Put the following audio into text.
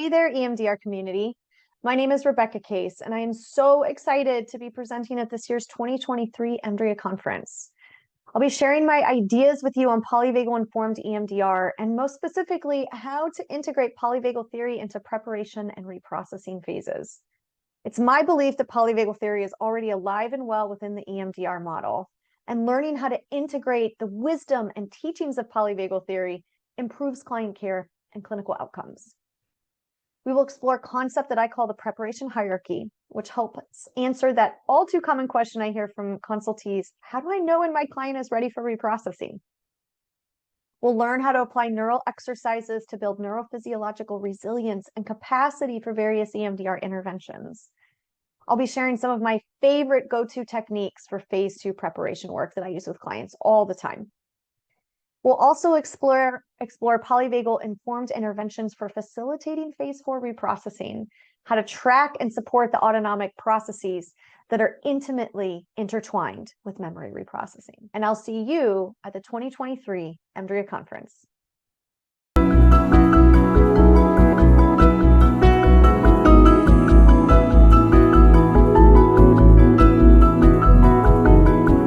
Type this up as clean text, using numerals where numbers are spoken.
Hey there, EMDR community. My name is Rebecca Kase, and I am so excited to be presenting at this year's 2023 EMDRIA conference. I'll be sharing my ideas with you on polyvagal-informed EMDR, and most specifically, how to integrate polyvagal theory into preparation and reprocessing phases. It's my belief that polyvagal theory is already alive and well within the EMDR model, and learning how to integrate the wisdom and teachings of polyvagal theory improves client care and clinical outcomes. We will explore a concept that I call the preparation hierarchy, which helps answer that all too common question I hear from consultees: how do I know when my client is ready for reprocessing? We'll learn how to apply neural exercises to build neurophysiological resilience and capacity for various EMDR interventions. I'll be sharing some of my favorite go-to techniques for phase 2 preparation work that I use with clients all the time. We'll also explore polyvagal-informed interventions for facilitating phase 4 reprocessing, how to track and support the autonomic processes that are intimately intertwined with memory reprocessing. And I'll see you at the 2023 EMDRIA conference.